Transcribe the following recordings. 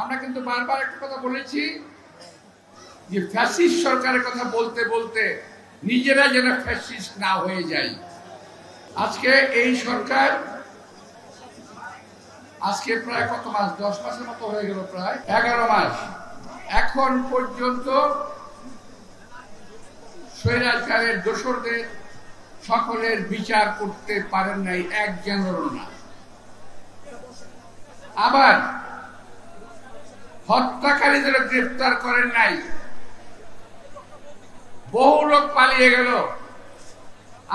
আমরা কিন্তু বারবার একটা কথা বলেছি যে ফ্যাসিস্ট সরকারের কথা বলতে বলতে নিজেরা যেন ফ্যাসিস্ট না হয়ে যায়। আজকে এই সরকার আজকে প্রায় কত মাস, 10 মাসের মতো হয়ে গেল, প্রায় 11 মাস এখন পর্যন্ত স্বৈরাচারের দোসরদের সকলের বিচার করতে পারেন নাই, একজনেরও না। আবার হত্যাকারীদের গ্রেফতার করেন নাই। বহু লোক পালিয়ে গেল,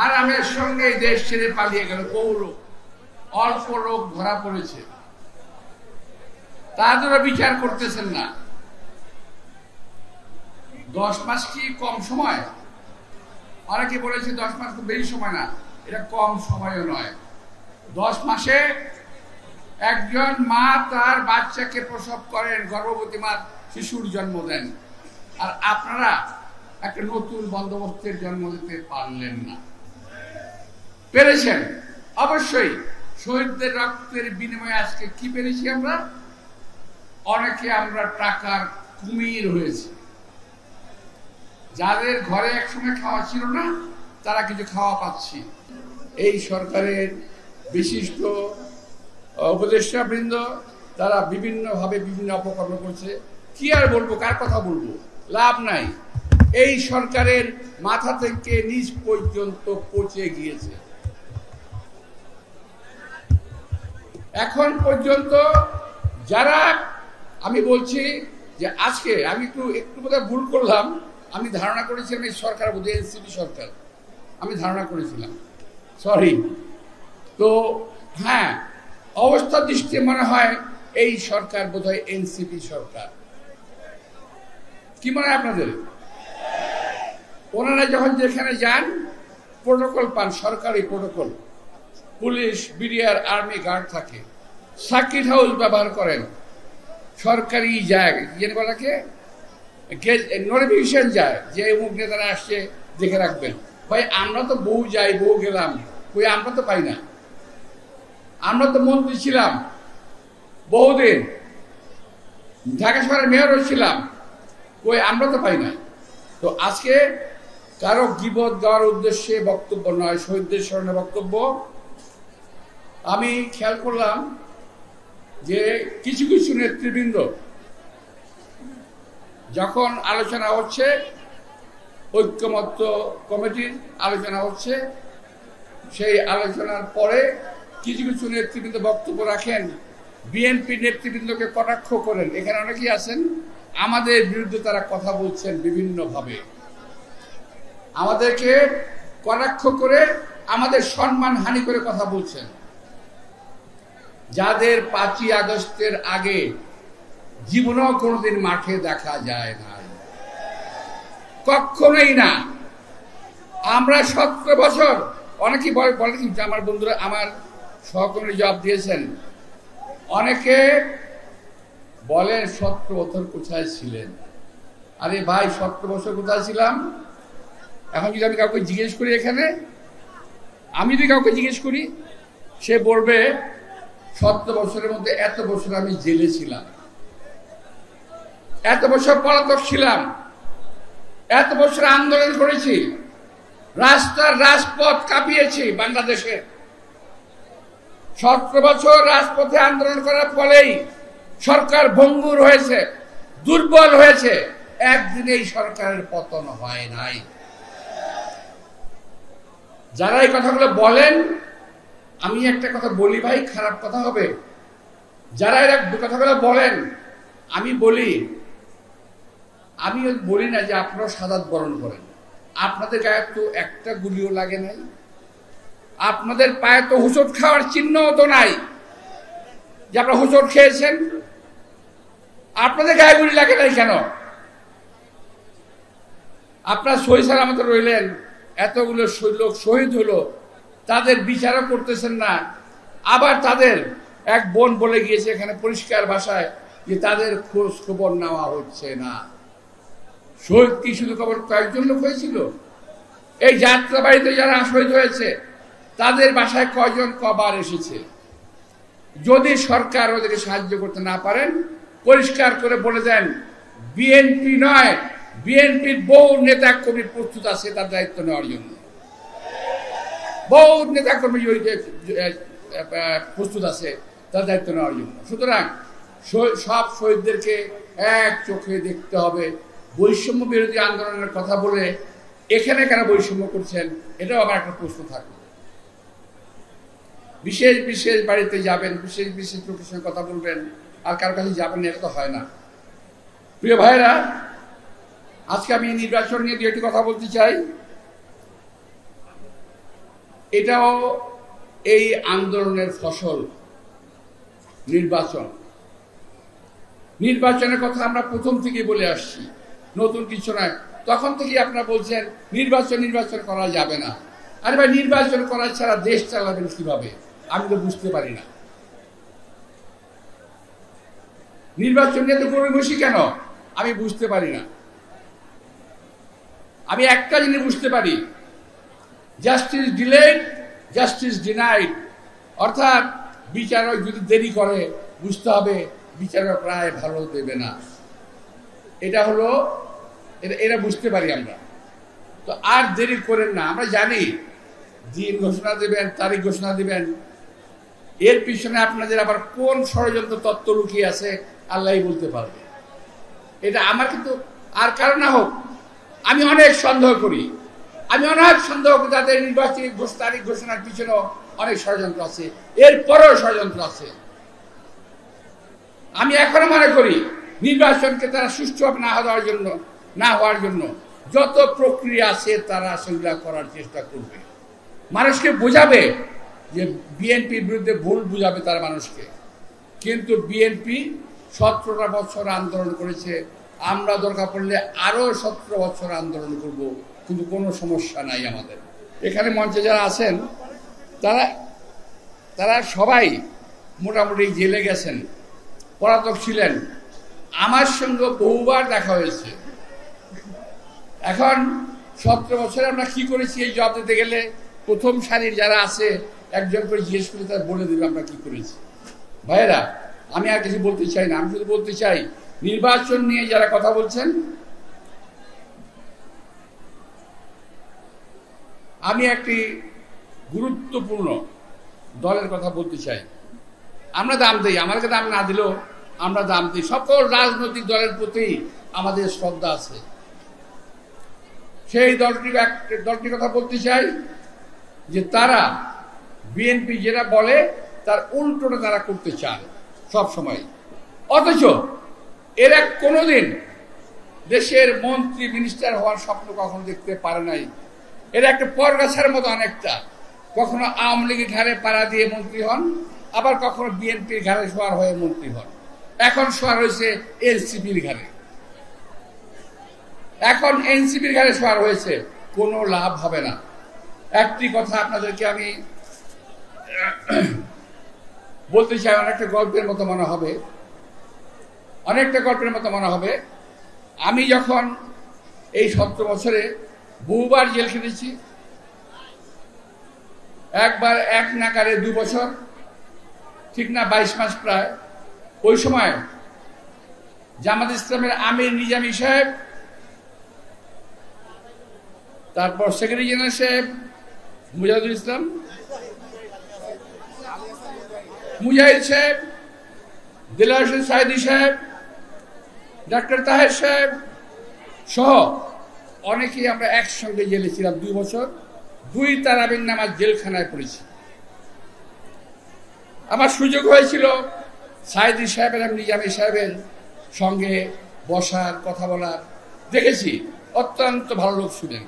আরামের সঙ্গে দেশ ছেড়ে পালিয়ে গেল বহু লোক। অল্প লোক ধরা পড়েছে, তাদেরও বিচার করতেছেন না। 10 মাস কি কম সময়? অনেকে বলেছে 10 মাস খুব বেশি সময় না, এটা কম সময়ও নয়। 10 মাসে একজন মা তার বাচ্চাকে প্রসব করেন, গর্ভবতী মা শিশুর জন্ম দেন, আর আপনারা একটা নতুন বন্দোবস্তের জন্ম দিতে পারলেন না। পেরেছেন অবশ্যই, শহীদদের রক্তের বিনিময়ে আজকে কি পেরেছি আমরা? অনেকে আমরা টাকার কুমির হয়েছে। যাদের ঘরে একসঙ্গে খাওয়া ছিল না, তারা কিছু খাওয়া পাচ্ছি। এই সরকারের বিশিষ্ট উপদেষ্টা বৃন্দ তারা বিভিন্নভাবে বিভিন্ন অপকর্ম করছে। কি আর বলবো, কার কথা বলবো? লাভ নাই। এই সরকারের মাথা থেকে নিচ পর্যন্ত পচে গিয়েছে। এখন পর্যন্ত যারা, আমি বলছি যে আজকে আমি একটু বোধহয় ভুল করলাম, আমি ধারণা করেছিলাম এই সরকার বোধহয় এনসিপি সরকার, আমি ধারণা করেছিলাম, সরি। তো হ্যাঁ, অবস্থার দৃষ্টিতে মনে হয় এই সরকার বোধহয় এনসিপি সরকার। কি মনে হয় আপনাদের? ওনারা যখন যেখানে যান প্রোটোকল পান, সরকারি protocol, police, BDR, army guard থাকে, সার্কিট হাউস ব্যবহার করেন, সরকারি জায়গায় যেন বলাকে নোটিফিকেশন যায় যে অমুক নেতারা আসছে, দেখে রাখবেন। ভাই আমরা তো বহু যাই, বহু গেলাম, কই আমরা তো পাই না। আমরা তো মন্ত্রী ছিলাম বহুদিন, ঢাকা শহরের মেয়রও ছিলাম, কই আমরা তো পাই না। তো আজকে কারো গীবত দেওয়ার উদ্দেশ্যে বক্তব্য নয়, শহীদদের স্মরণে বক্তব্য। আমি খেয়াল করলাম যে কিছু কিছু নেতৃবৃন্দ যখন আলোচনা হচ্ছে, ঐক্যমত্য কমিটির আলোচনা হচ্ছে, সেই আলোচনার পরে কিছু কিছু নেতৃবৃন্দ বক্তব্য রাখেন, বিএনপি নেতৃবৃন্দকে কটাক্ষ করেন। এখানে অনেকেই আছেন, আমাদের বিরুদ্ধে তারা কথা বলছেন বিভিন্নভাবে, আমাদেরকে কটাক্ষ করে আমাদের সম্মান হানি করে কথা বলছেন। যাদের 5ই আগস্টের আগে জীবনেও কোনোদিন মাঠে দেখা যায় না, কখনোই না। আমরা 17 বছর, অনেকেই বলে কিন্তু আমার বন্ধুরা, আমার সহকর্মী জবাব দিয়েছেন, অনেকে বলেন 17 বছর কোথায় ছিলেন? আরে ভাই, 17 বছর কোথায় ছিলাম? এখন যদি আমি কাউকে জিজ্ঞেস করি, এখানে আমি যদি কাউকে জিজ্ঞেস করি, সে বলবে 17 বছরের মধ্যে এত বছর আমি জেলে ছিলাম, এত বছর পলাতক ছিলাম, এত বছর আন্দোলন করেছি, রাস্তার রাজপথ কাঁপিয়েছি বাংলাদেশে। 17 বছর রাজপথে আন্দোলন করার ফলেই সরকার ভঙ্গুর হয়েছে, দুর্বল হয়েছে। একদিন এই সরকারের পতন হয় নাই। যারা এই কথাগুলো বলেন, আমি একটা কথা বলি ভাই, খারাপ কথা হবে। যারা এরা কথাগুলো বলেন, আমি বলি না যে আপনারা শাহাদাত বরণ করেন। আপনাদের গায়ে তো একটা গুলিও লাগে নাই, আপনাদের পায়ে তো হোঁচট খাওয়ার চিহ্নও তো নাই যে আপনারা হোঁচট খেয়েছেন। আপনাদের গায়ে গুলি লাগে নাই কেন? আপনারা সহি সালামত রইলেন, এতগুলো লোক শহীদ হলো, তাদের বিচারও করতেছেন না। আবার তাদের এক বোন বলে গিয়েছে এখানে পরিষ্কার ভাষায় যে তাদের খোঁজ খবর নেওয়া হচ্ছে না। শহীদ কি শুধু খবর কয়েকজন লোক হয়েছিল? এই যাত্রাবাড়িতে যারা শহীদ হয়েছে তাদের বাসায় কয়জন কবার এসেছে? যদি সরকার ওদেরকে সাহায্য করতে না পারেন, পরিষ্কার করে বলে দেন বিএনপি নয়, বিএনপির বহু নেতা কর্মী প্রস্তুত আছে তার দায়িত্ব নেওয়ার জন্য। বহু নেতা কর্মী প্রস্তুত আছে তার দায়িত্ব নেওয়ার জন্য। সুতরাং সব শহীদদেরকে এক চোখে দেখতে হবে। বৈষম্য বিরোধী আন্দোলনের কথা বলে এখানে কেন বৈষম্য করছেন, এটাও আমার একটা প্রশ্ন থাকবে। বিশেষ বিশেষ বাড়িতে যাবেন, বিশেষ বিশেষ লোকের সঙ্গে কথা বলবেন, আর কারো কাছে যাবেন না, এটা তো হয় না। প্রিয় ভাইরা, আজকে আমি নির্বাচন নিয়ে দু একটি কথা বলতে চাই। এটাও এই আন্দোলনের ফসল। নির্বাচনের কথা আমরা প্রথম থেকে বলে আসছি, নতুন কিছু নয়। তখন থেকে আপনারা বলছেন নির্বাচন করা যাবে না। আরে ভাই, নির্বাচন করা ছাড়া দেশ চালাবেন কিভাবে? আমি তো বুঝতে পারি না। নির্বাচন নিয়ে তো গড়িমসি কেন আমি বুঝতে পারি না। আমি একটা জিনিস বুঝতে পারি, জাস্টিস ডিলেড, জাস্টিস ডিনাইড। অর্থাৎ বিচারক যদি দেরি করে, বুঝতে হবে বিচারক রায় ভালো দেবে না। এটা হলো, এটা বুঝতে পারি আমরা। তো আর দেরি করেন না। আমরা জানি দিন ঘোষণা দেবেন, তারিখ ঘোষণা দিবেন, এর পিছনে আপনাদের আবার কোন ষড়যন্ত্র তত্ত্ব লুকিয়ে আছে আল্লাহই বলতে পারবে। এটা আমার কিন্তু আর কারণ না হোক, আমি অনেক সন্দেহ করি। তাদের নির্বাচনী তারিখ ঘোষণার পিছনেও অনেক ষড়যন্ত্র আছে, এরপরেও ষড়যন্ত্র আছে। আমি এখনো মনে করি নির্বাচনকে তারা সুষ্ঠুভাবে না হওয়ার জন্য যত প্রক্রিয়া আছে তারা সেগুলা করার চেষ্টা করবে। মানুষকে বোঝাবে যে বিএনপির বিরুদ্ধে ভুল বুঝাবে তারা মানুষকে। কিন্তু বিএনপি 17টা বছর আন্দোলন করেছে, আমরা দরকার পড়লে আরো 17 বছর আন্দোলন করব, কিন্তু কোনো সমস্যা নাই আমাদের। এখানে মঞ্চে যারা আছেন তারা সবাই মোটামুটি জেলে গেছেন, পলাতক ছিলেন। আমার সঙ্গে বহুবার দেখা হয়েছে। এখন 17 বছরে আমরা কি করেছি এই জবাব দিতে গেলে প্রথম সারির যারা আছে একজন করে জিজ্ঞেস করে তারা বলে দেবে আমরা কি করেছি। ভাইয়েরা, আমি আর কিছু বলতে চাই না। আমি শুধু বলতে চাই, নির্বাচন নিয়ে যারা কথা বলছেন, আমি একটি গুরুত্বপূর্ণ দলের কথা বলতে চাই। আমরা দাম দিই, আমাদেরকে দাম না দিলেও আমরা দাম দিই। সকল রাজনৈতিক দলের প্রতি আমাদের শ্রদ্ধা আছে। সেই দলটির কথা বলতে চাই যে তারা বিএনপি যেটা বলে তার উল্টোটা তারা করতে চায় সব সময়। অথচ এরা কোনোদিন দেশের মন্ত্রী মিনিস্টার হওয়ার স্বপ্ন কখনো দেখতে পারে নাই। এরা একটা পরগাছার মতো অনেকটা, কখনো আওয়ামী লীগের ঘাড়ে পাড়া দিয়ে মন্ত্রী হন, আবার কখনো বিএনপির ঘাড়ে সওয়ার হয়ে মন্ত্রী হন। এখন সওয়ার হয়েছে এনসিপির ঘাড়ে, কোনো লাভ হবে না। একটি কথা আপনাদেরকে আমি বলতে চাই, অনেকটা গল্পের মতো মনে হবে। আমি যখন এই 17 বছরে বহুবার জেল খেটেছি, একবার এক নাগারে 2 বছর, ঠিক না 22 মাস প্রায়। ওই সময় জামাত ইসলামের আমির নিজামী সাহেব, তারপর সেক্রেটারি জেনারেল সাহেব মুজাহিদুল ইসলাম, মুজাহিদ সাহেব, দিলওয়ার হোসেন সাইদি সাহেব, ডাক্তার তাহের সাহেব সহ অনেকেই আমরা একসঙ্গে জেলে ছিলাম 2 বছর। 2 তারাবির নামাজ জেলখানায় পড়েছি। আমার সুযোগ হয়েছিল সাইদি সাহেবের এবং নিজামী সাহেবের সঙ্গে বসার, কথা বলার। দেখেছি অত্যন্ত ভালো লোক ছিলেন,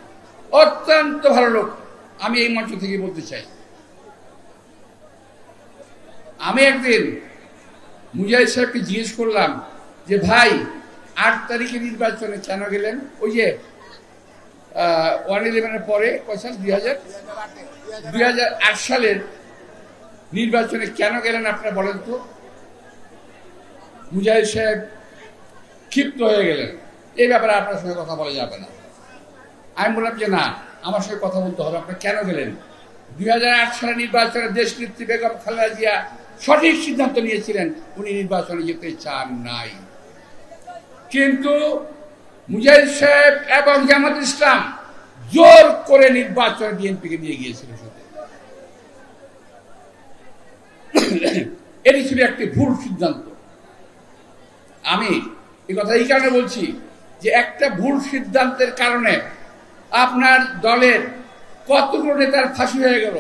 অত্যন্ত ভালো লোক। আমি এই মঞ্চ থেকে বলতে চাই, আমি একদিন মুজাহিদ সাহেবকে জিজ্ঞেস করলাম যে ভাই 8 তারিখে নির্বাচনে কেন গেলেন? ওই যে 1/11 পরে 2008 সালের নির্বাচনে কেন গেলেন আপনারা বলেন তো? মুজাহিদ সাহেব ক্ষিপ্ত হয়ে গেলেন, এই ব্যাপারে আপনার সঙ্গে কথা বলা যাবে না। আমি বললাম যে না, আমার সঙ্গে কথা বলতে হবে। আপনারা কেন গেলেন? 2008 সালের নির্বাচনে দেশনেত্রী বেগম খালেদা জিয়া সঠিক সিদ্ধান্ত নিয়েছিলেন, উনি নির্বাচনে যেতে চান নাই। কিন্তু মুজাহিদ সাহেব এবং জামাত ইসলাম জোর করে নির্বাচন বিএনপিকে নিয়ে গিয়েছিল। এটি ছিল একটি ভুল সিদ্ধান্ত। আমি এই কথা এই কারণে বলছি যে একটা ভুল সিদ্ধান্তের কারণে আপনার দলের কতগুলো নেতার ফাঁসি হয়ে গেল,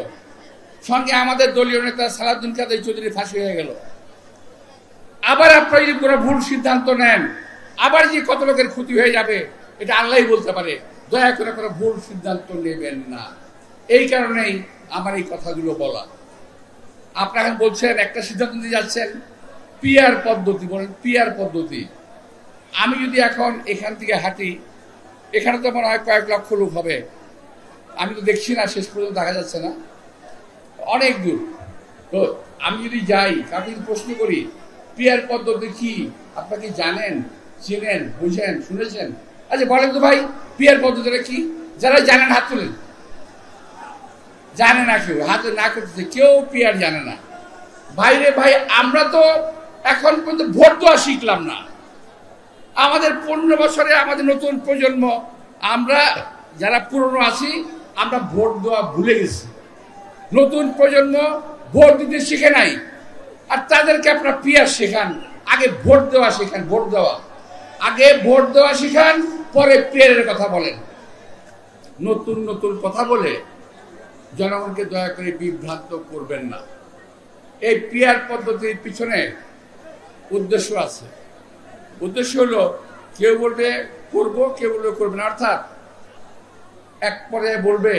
সঙ্গে আমাদের দলীয় নেতা সালাউদ্দিন কাদের চৌধুরী ফাঁসি হয়ে গেল। আবার আপনারা যদি কোনো ভুল সিদ্ধান্ত নেন, আবার যে কত লোকের ক্ষতি হয়ে যাবে এটা আল্লাহই বলতে পারে। দয়া করে কোনো ভুল সিদ্ধান্ত নেবেন না। এই কারণেই আমার এই কথাগুলো বলা। আপনারা বলছেন একটা সিদ্ধান্ত নিয়ে যাচ্ছেন পিআর পদ্ধতি, বলেন পিআর পদ্ধতি। আমি যদি এখন এখান থেকে হাঁটি, এখানে তো মনে হয় কয়েক লক্ষ লোক হবে, আমি তো দেখছি না, শেষ পর্যন্ত দেখা যাচ্ছে না, অনেক দূর। তো আমি যদি যাই, কাউকে যদি প্রশ্ন করি পিআর পদ্ধতি কি, আপনাকে জানেন, চেনেন, বুঝেন, শুনেছেন? আচ্ছা বলেন তো ভাই, পিআর পদ্ধতিটা কি? যারা জানেন হাত তুলেন। জানে না কেউ, হাতে না করতেছে, কেউ পিআর জানে না। ভাইরে ভাই, আমরা তো এখন পর্যন্ত ভোট দেওয়া শিখলাম না। আমাদের 15 বছরে আমাদের নতুন প্রজন্ম, আমরা যারা পুরনো আছি, আমরা ভোট দেওয়া ভুলে গেছি। নতুন প্রজন্ম ভোট দিতে শিখে নাই, আর তাদেরকে আপনারা পিআর শেখান। আগে ভোট দেওয়া শেখান, ভোট দেওয়া আগে ভোট দেওয়া শিখান, পরে পিআরের কথা বলেন। নতুন নতুন কথা বলে জনগণকে দয়া করে বিভ্রান্ত করবেন না। এই পিআর পদ্ধতির পিছনে উদ্দেশ্য আছে। উদ্দেশ্য হলো কেউ বলবে করবো, কেউ বলবে করবে না। অর্থাৎ এক পর্যায়ে বলবে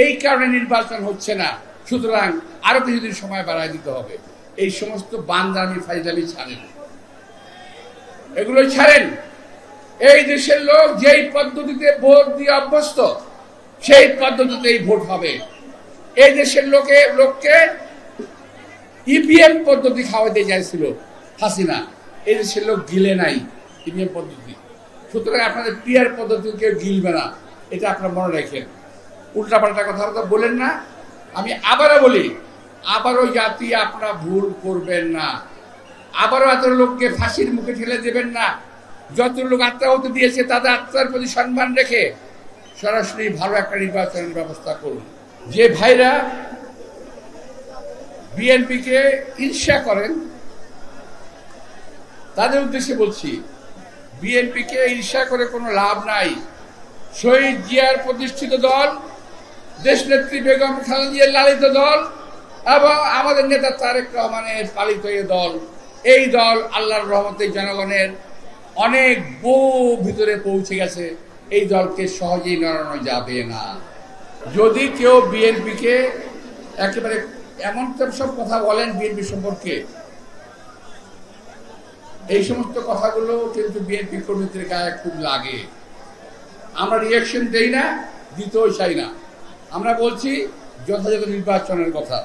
এই কারণে নির্বাচন হচ্ছে না, সুতরাং আরো কিছুদিন সময় বাড়ায় দিতে হবে। এই সমস্ত বান্দামি ফাইজামি ছাড়েন, এগুলো ছাড়েন। এই দেশের লোক যেই পদ্ধতিতে ভোট দিয়ে অভ্যস্ত, সেই পদ্ধতিতেই ভোট হবে। এই দেশের লোককে ইভিএম পদ্ধতি খাওয়াতে চাইছিল হাসিনা, এই দেশের লোক গিলে নাই ইভিএম পদ্ধতি। সুতরাং আপনাদের পিআর পদ্ধতি কেউ গিলবে না, এটা আপনারা মনে রাখেন। উল্টাপাল্টা কথা বলেন না। আমি আবারও বলি, আবারও জাতি আপনারা ভুল করবেন না। আবারও এত লোককে ফাঁসির মুখে ঠেলে দেবেন না। যত লোক আত্মাহুতি দিয়েছে তাদের আত্মার প্রতি সম্মান রেখে সরাসরি ভালো একটা নির্বাচনের ব্যবস্থা করুন। যে ভাইরা বিএনপিকে ঈর্ষা করেন, তাদের উদ্দেশ্যে বলছি, বিএনপিকে ঈর্ষা করে কোনো লাভ নাই। শহীদ জিয়ার প্রতিষ্ঠিত দল, দেশনেত্রী বেগম খালেদা জিয়ার লালিত দল এবং আমাদের নেতা তারেক রহমানের পালিত এই দল, এই দল আল্লাহর রহমতে জনগণের অনেক ভিতরে পৌঁছে গেছে। এই দলকে সহজেই নড়ানো যাবে না। যদি কেউ বিএনপিকে একেবারে এমন সব কথা বলেন বিএনপি সম্পর্কে, এই সমস্ত কথাগুলো কিন্তু বিএনপি কর্মীদের গায়ে খুব লাগে। আমরা রিয়াকশন দেই না, দিতেও চাই না। আমরা বলছি যথাযথ নির্বাচনের কথা।